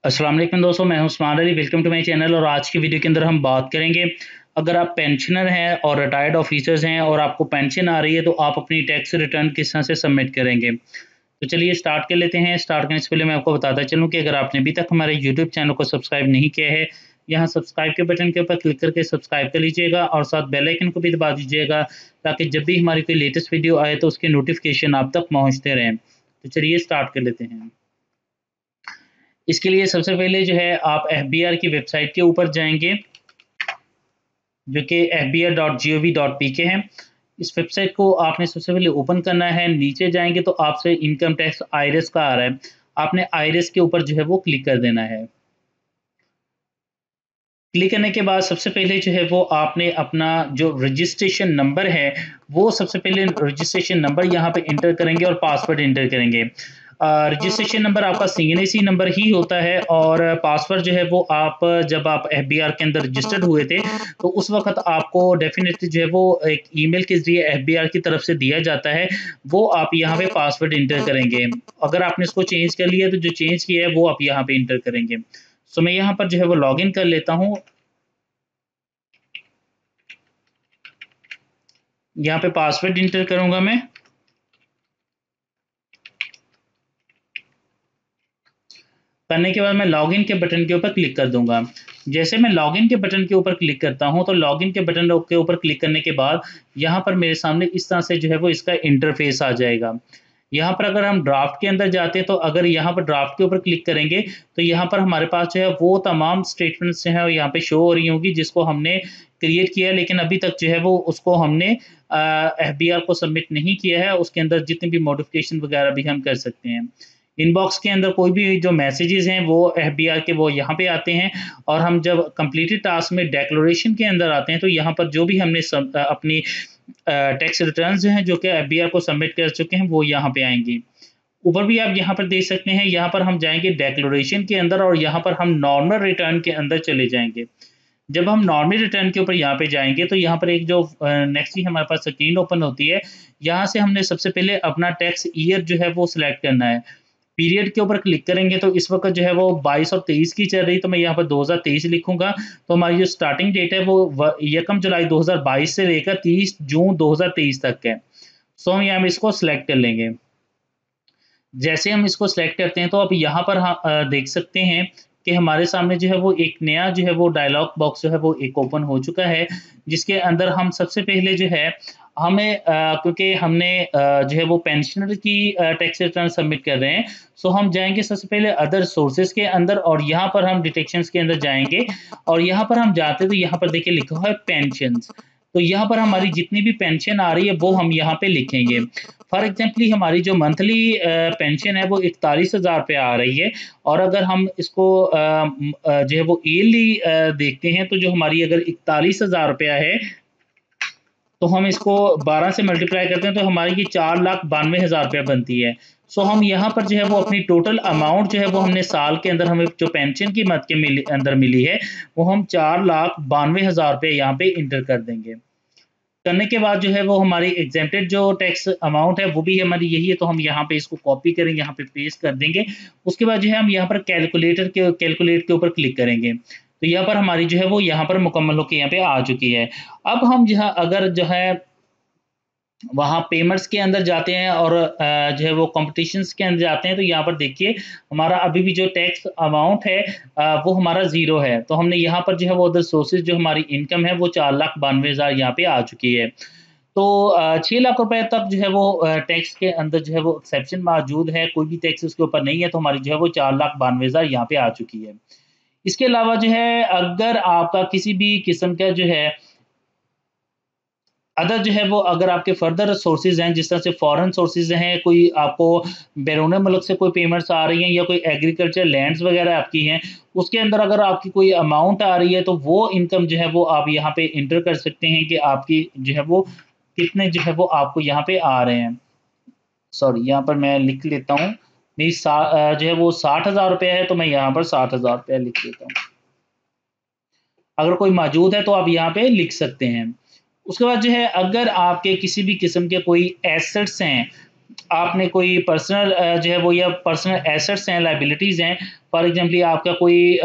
अस्सलाम वालेकुम दोस्तों, मैं हूं Usman Ali. Welcome to my channel. और आज की वीडियो के अंदर हम बात करेंगे, अगर आप पेंशनर हैं और रिटायर्ड ऑफिसर्स हैं और आपको पेंशन आ रही है तो आप अपनी टैक्स रिटर्न किस तरह से सबमिट करेंगे। तो चलिए स्टार्ट कर लेते हैं। स्टार्ट करने से पहले मैं आपको बताता चलूँ कि अगर आपने अभी तक हमारे यूट्यूब चैनल को सब्सक्राइब नहीं किया है, यहाँ सब्सक्राइब के बटन के ऊपर क्लिक करके सब्सक्राइब कर लीजिएगा और साथ बेल आइकन को भी दबा दीजिएगा, ताकि जब भी हमारी कोई लेटेस्ट वीडियो आए तो उसके नोटिफिकेशन आप तक पहुँचते रहें। तो चलिए स्टार्ट कर लेते हैं। इसके लिए सबसे पहले जो है आप एफबीआर की वेबसाइट के ऊपर जाएंगे, जो कि fbr.gov.pk है। इस वेबसाइट को आपने सबसे पहले ओपन करना है। नीचे जाएंगे तो आपसे इनकम टैक्स आईआरएस का आ रहा है। आपने आईआरएस के ऊपर जो है वो क्लिक कर देना है। क्लिक करने के बाद सबसे पहले जो है वो आपने अपना जो रजिस्ट्रेशन नंबर है, वो सबसे पहले रजिस्ट्रेशन नंबर यहाँ पे इंटर करेंगे और पासवर्ड इंटर करेंगे। रजिस्ट्रेशन नंबर आपका सीएनएसी नंबर ही होता है और पासवर्ड जो है वो आप जब आप एफबीआर के अंदर रजिस्टर्ड हुए थे तो उस वक्त आपको डेफिनेटली जो है वो एक ईमेल के जरिए एफबीआर की तरफ से दिया जाता है। वो आप यहाँ पे पासवर्ड इंटर करेंगे। अगर आपने इसको चेंज कर लिया तो जो चेंज किया है वो आप यहाँ पे इंटर करेंगे। सो मैं यहाँ पर जो है वो लॉगिन कर लेता हूँ। यहाँ पे पासवर्ड इंटर करूंगा मैं। करने के बाद मैं लॉगिन के बटन के ऊपर क्लिक कर दूंगा। जैसे मैं लॉगिन के बटन के ऊपर क्लिक करता हूं तो लॉगिन के बटन के ऊपर क्लिक करने के बाद यहाँ पर मेरे सामने इस तरह से जो है वो इसका इंटरफेस आ जाएगा। यहाँ पर अगर हम ड्राफ्ट के अंदर जाते हैं तो अगर यहाँ पर ड्राफ्ट के ऊपर क्लिक करेंगे तो यहाँ पर हमारे पास जो है वो तमाम स्टेटमेंट्स जो है यहाँ पे शो हो रही होंगी, जिसको हमने क्रिएट किया है, लेकिन अभी तक जो है वो उसको हमने एफबीआर को सबमिट नहीं किया है। उसके अंदर जितनी भी मॉडिफिकेशन वगैरह भी हम कर सकते हैं। इनबॉक्स के अंदर कोई भी जो मैसेजेस हैं वो एफबीआर के वो यहाँ पे आते हैं। और हम जब कंप्लीटेड टास्क में डिक्लेरेशन के अंदर आते हैं तो यहाँ पर जो भी हमने अपनी टैक्स रिटर्न्स जो हैं जो कि एफबीआर को सबमिट कर चुके हैं वो यहाँ पे आएंगी। ऊपर भी आप यहाँ पर देख सकते हैं। यहाँ पर हम जाएंगे डिक्लेरेशन के अंदर और यहाँ पर हम नॉर्मल रिटर्न के अंदर चले जाएंगे। जब हम नॉर्मल रिटर्न के ऊपर यहाँ पे जाएंगे तो यहाँ पर एक जो नेक्स्ट ही हमारे पास स्क्रीन ओपन होती है। यहाँ से हमने सबसे पहले अपना टैक्स ईयर जो है वो सिलेक्ट करना है। पीरियड के ऊपर क्लिक करेंगे तो इस वक्त जो है वो 22 और 23 की चल रही, तो मैं यहाँ पर 2023 लिखूंगा। तो हमारी जो स्टार्टिंग डेट है वो 1 जुलाई 2022 से लेकर 30 जून 2023 तक है। सो हम यहाँ इसको सिलेक्ट कर लेंगे। जैसे हम इसको सिलेक्ट करते हैं तो अब यहाँ पर देख सकते हैं कि हमारे सामने जो है वो एक नया जो है वो डायलॉग बॉक्स जो है वो एक ओपन हो चुका है, जिसके अंदर हम सबसे पहले जो है हमें क्योंकि हमने जो है वो पेंशनर की टैक्स रिटर्न सबमिट कर रहे हैं। सो हम जाएंगे सबसे पहले अदर सोर्सेज के अंदर और यहाँ पर हम डिटेक्शंस के अंदर जाएंगे। और यहाँ पर हम जाते हैं तो यहाँ पर देखिए लिखा हुआ है पेंशंस। तो यहाँ पर हमारी जितनी भी पेंशन आ रही है वो हम यहाँ पे लिखेंगे। फॉर एग्जाम्पली हमारी जो मंथली पेंशन है वो 41,000 रुपये आ रही है। और अगर हम इसको जो है वो ईयरली देखते हैं तो जो हमारी अगर 41,000 रुपया है तो हम इसको 12 से मल्टीप्लाई करते हैं तो हमारी ये 4,92,000 रुपया बनती है। सो हम यहाँ पर जो है वो अपनी टोटल अमाउंट जो है वो हमने साल के अंदर हमें जो पेंशन की मद के अंदर मिली है वो हम 4,92,000 रुपये यहाँ पे इंटर कर देंगे। करने के बाद जो है वो हमारी एग्जेम्प्टेड जो टैक्स अमाउंट है वो भी हमारी यही है, तो हम यहाँ पे इसको कॉपी करेंगे, यहाँ पे पेस्ट कर देंगे। उसके बाद जो है हम यहाँ पर कैलकुलेट के ऊपर क्लिक करेंगे तो यहाँ पर हमारी जो है वो यहाँ पर मुकम्मल होकर यहाँ पे आ चुकी है। अब हम जो है अगर जो है वहाँ पेमेंट्स के अंदर जाते हैं और जो है वो कॉम्पिटिशन्स के अंदर जाते हैं तो यहाँ पर देखिए हमारा अभी भी जो टैक्स अमाउंट है वो हमारा ज़ीरो है। तो हमने यहाँ पर जो है वो अदर सोर्सेज जो हमारी इनकम है वो 4,92,000 यहाँ पे आ चुकी है। तो 6 लाख रुपए तक जो है वो टैक्स के अंदर जो है वो एक्सेप्शन मौजूद है, कोई भी टैक्स उसके ऊपर नहीं है, तो हमारी जो है वो 4,92,000 यहाँ पे आ चुकी है। इसके अलावा जो है अगर आपका किसी भी किस्म का जो है अदर जो है वो अगर आपके फर्दर सोर्सेज़ हैं, जिस तरह से फॉरेन सोर्सेज़ हैं, कोई आपको बैरून मुल्क से कोई पेमेंट्स आ रही हैं या कोई एग्रीकल्चर लैंड्स वगैरह आपकी हैं, उसके अंदर अगर आपकी कोई अमाउंट आ रही है तो वो इनकम जो है वो आप यहाँ पे एंटर कर सकते हैं कि आपकी जो है वो कितने जो है वो आपको यहाँ पे आ रहे हैं। सॉरी, यहाँ पर मैं लिख लेता हूँ। मेरी जो है वो 60,000 रुपये है, तो मैं यहाँ पर 60,000 रुपया लिख देता हूँ। अगर कोई मौजूद है तो आप यहाँ पे लिख सकते हैं। उसके बाद जो है अगर आपके किसी भी किस्म के कोई एसेट्स हैं, आपने कोई पर्सनल जो है वो या पर्सनल एसेट्स हैं, लायबिलिटीज़ हैं। फॉर एग्ज़ाम्पल आपका कोई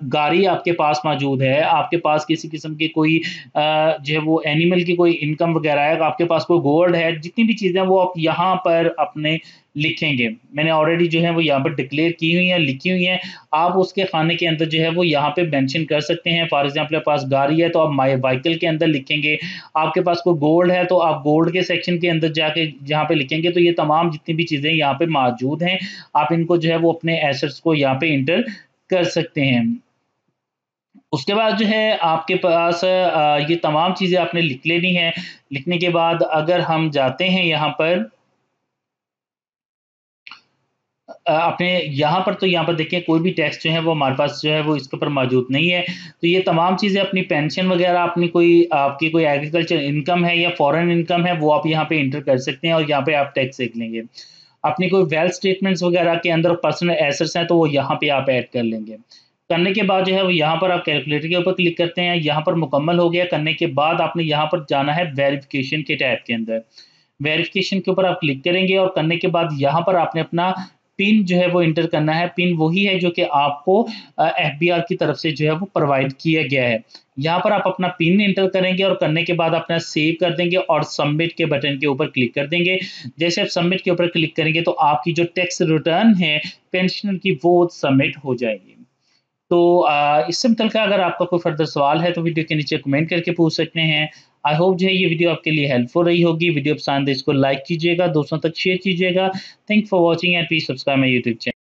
गाड़ी आपके पास मौजूद है, आपके पास किसी किस्म की कोई जो है वो एनिमल की कोई इनकम वग़ैरह है, आपके पास कोई गोल्ड है, जितनी भी चीज़ें हैं वो आप यहाँ पर अपने लिखेंगे। मैंने ऑलरेडी जो है वो यहाँ पर डिक्लेयर की हुई हैं, लिखी हुई हैं। आप उसके खाने के अंदर जो है वो यहाँ पे मेंशन कर सकते हैं। फॉर एग्ज़ाम्पल आपके पास गाड़ी है तो आप माय व्हीकल के अंदर लिखेंगे। आपके पास कोई गोल्ड है तो आप गोल्ड के सेक्शन के अंदर जाके जहाँ पे लिखेंगे तो ये तमाम जितनी भी चीज़ें यहाँ पे मौजूद हैं, आप इनको जो है वो अपने एसेट्स को यहाँ पे एंटर कर सकते हैं। उसके बाद जो है आपके पास ये तमाम चीज़ें आपने लिख लेनी है। लिखने के बाद अगर हम जाते हैं यहाँ पर अपने यहाँ पर तो यहाँ पर देखिए कोई भी टैक्स जो है वो हमारे पास जो है वो इसके ऊपर मौजूद नहीं है। तो ये तमाम चीज़ें अपनी पेंशन वग़ैरह अपनी कोई आपकी कोई एग्रीकल्चर इनकम है या फ़ॉरेन इनकम है वो आप यहाँ पे एंटर कर सकते हैं और यहाँ पे आप टैक्स देख लेंगे। अपनी कोई वेल्थ स्टेटमेंट्स वग़ैरह के अंदर पर्सनल एसेट्स हैं तो वो यहाँ पे आप ऐड कर लेंगे। करने के बाद जो है वो यहाँ पर आप कैलकुलेटर के ऊपर क्लिक करते हैं, यहाँ पर मुकम्मल हो गया। करने के बाद आपने यहाँ पर जाना है वेरिफ़िकेशन के टैब के अंदर। वेरिफ़िकेशन के ऊपर आप क्लिक करेंगे और करने के बाद यहाँ पर आपने अपना पिन जो है वो एंटर करना है। पिन वही है जो कि आपको एफबीआर की तरफ से जो है वो प्रोवाइड किया गया है। यहाँ पर आप अपना पिन एंटर करेंगे और करने के बाद अपना सेव कर देंगे और सबमिट के बटन के ऊपर क्लिक कर देंगे। जैसे आप सबमिट के ऊपर क्लिक करेंगे तो आपकी जो टैक्स रिटर्न है पेंशनर की वो सबमिट हो जाएगी। तो इससे मुतल्लिक़ अगर आपका कोई फ़र्दर सवाल है तो वीडियो के नीचे कमेंट करके पूछ सकते हैं। आई होप जो है ये वीडियो आपके लिए हेल्पफुल रही होगी। वीडियो पसंद है इसको लाइक कीजिएगा, दोस्तों तक शेयर कीजिएगा। Thank for watching and please subscribe my YouTube channel.